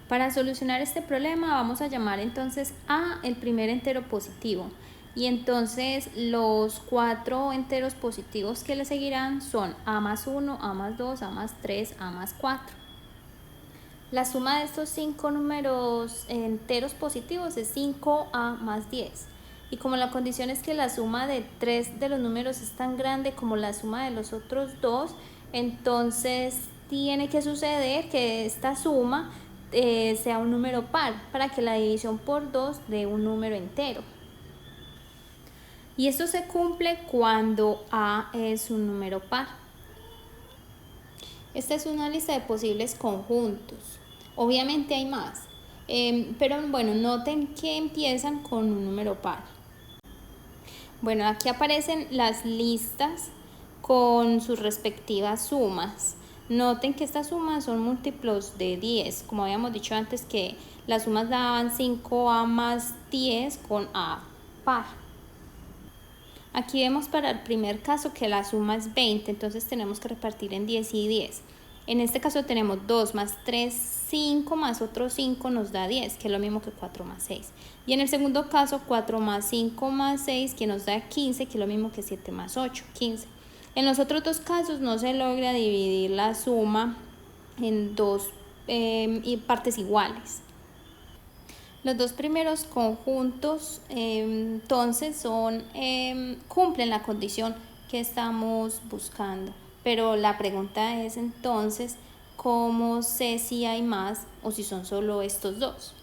Para solucionar este problema vamos a llamar entonces a el primer entero positivo, y entonces los 4 enteros positivos que le seguirán son a más 1, a más 2, a más 3, a más 4. La suma de estos 5 números enteros positivos es 5a más 10. Y como la condición es que la suma de 3 de los números es tan grande como la suma de los otros 2, entonces tiene que suceder que esta suma sea un número par para que la división por 2 dé un número entero. Y esto se cumple cuando a es un número par. Esta es una lista de posibles conjuntos. Obviamente hay más, pero bueno, noten que empiezan con un número par. Bueno, aquí aparecen las listas con sus respectivas sumas. Noten que estas sumas son múltiplos de 10, como habíamos dicho antes que las sumas daban 5a más 10 con a par. Aquí vemos para el primer caso que la suma es 20, entonces tenemos que repartir en 10 y 10. En este caso tenemos 2 más 3, 5 más otro 5 nos da 10, que es lo mismo que 4 más 6. Y en el segundo caso 4 más 5 más 6, que nos da 15, que es lo mismo que 7 más 8, 15. En los otros dos casos no se logra dividir la suma en dos partes iguales. Los dos primeros conjuntos entonces cumplen la condición que estamos buscando, pero la pregunta es entonces ¿cómo sé si hay más o si son solo estos dos?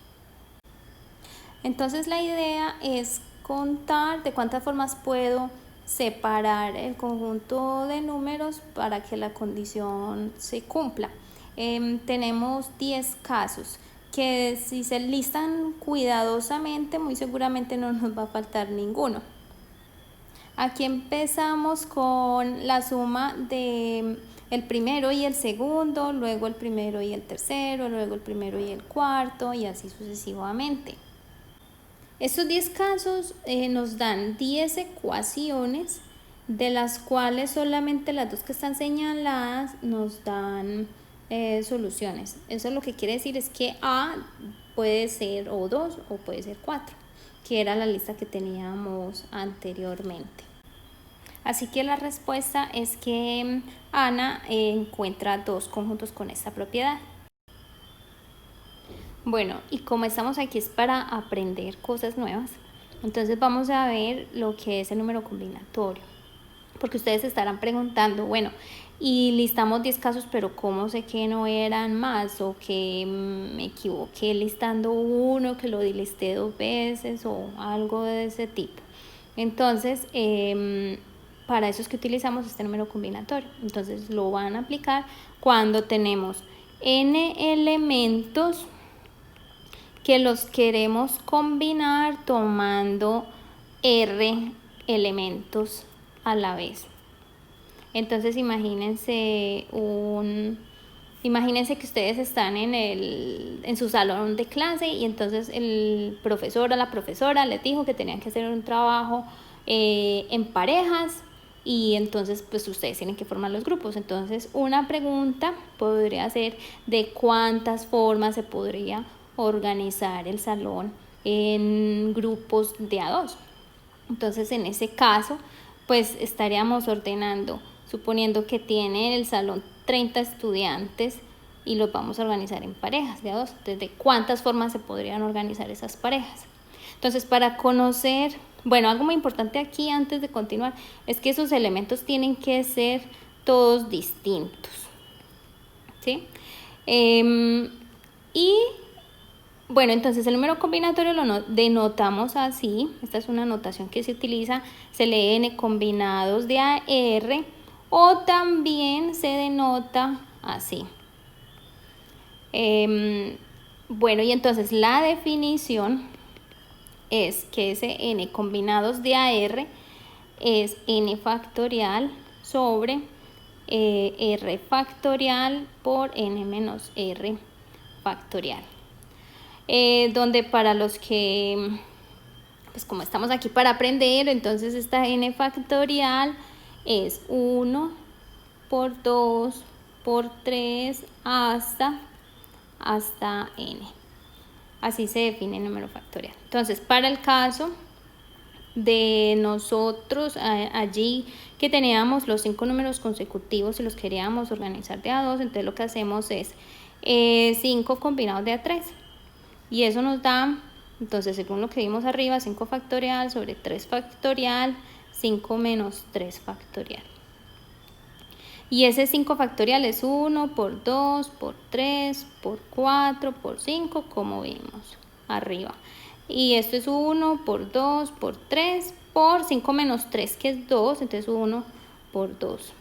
Entonces la idea es contar de cuántas formas puedo separar el conjunto de números para que la condición se cumpla. Tenemos 10 casos que si se listan cuidadosamente muy seguramente no nos va a faltar ninguno. Aquí empezamos con la suma de el primero y el segundo, luego el primero y el tercero, luego el primero y el cuarto y así sucesivamente. Estos 10 casos nos dan 10 ecuaciones, de las cuales solamente las dos que están señaladas nos dan soluciones. Eso lo que quiere decir es que A puede ser o 2 o puede ser 4, que era la lista que teníamos anteriormente. Así que la respuesta es que Ana encuentra dos conjuntos con esta propiedad. Bueno, y como estamos aquí es para aprender cosas nuevas, entonces vamos a ver lo que es el número combinatorio. Porque ustedes se estarán preguntando, bueno, y listamos 10 casos, pero ¿cómo sé que no eran más? O que me equivoqué listando uno, que lo listé 2 veces o algo de ese tipo. Entonces, para eso es que utilizamos este número combinatorio. Entonces lo van a aplicar cuando tenemos n elementos que los queremos combinar tomando r elementos a la vez. Entonces imagínense que ustedes están en su salón de clase y entonces el profesor o la profesora les dijo que tenían que hacer un trabajo en parejas, y entonces pues ustedes tienen que formar los grupos. Entonces una pregunta podría ser de cuántas formas se podría organizar el salón en grupos de a 2. Entonces en ese caso pues estaríamos ordenando, suponiendo que tiene el salón 30 estudiantes y los vamos a organizar en parejas de a 2. Entonces, ¿de cuántas formas se podrían organizar esas parejas? Entonces, para conocer, bueno, algo muy importante aquí antes de continuar es que esos elementos tienen que ser todos distintos, ¿sí? Y bueno, entonces el número combinatorio lo denotamos así. Esta es una notación que se utiliza, se lee n combinados de AR, o también se denota así. Bueno, y entonces la definición es que ese n combinados de AR es n factorial sobre r factorial por n menos r factorial. Donde para los que, pues como estamos aquí para aprender, entonces esta n factorial es 1 por 2 por 3 hasta n. Así se define el número factorial. Entonces, para el caso de nosotros allí que teníamos los 5 números consecutivos y los queríamos organizar de a 2, entonces lo que hacemos es 5 combinados de a 3. Y eso nos da, entonces según lo que vimos arriba, 5 factorial sobre 3 factorial, 5 menos 3 factorial. Y ese 5 factorial es 1 por 2, por 3, por 4, por 5, como vimos arriba. Y esto es 1 por 2, por 3, por 5 menos 3, que es 2, entonces 1 por 2.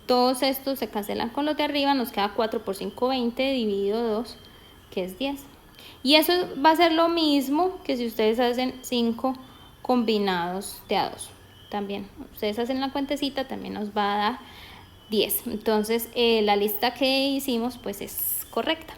Todos estos se cancelan con los de arriba, nos queda 4 por 5, 20, dividido 2, que es 10. Y eso va a ser lo mismo que si ustedes hacen 5 combinados de a 2. También, ustedes hacen la cuentecita, también nos va a dar 10. Entonces, la lista que hicimos pues es correcta.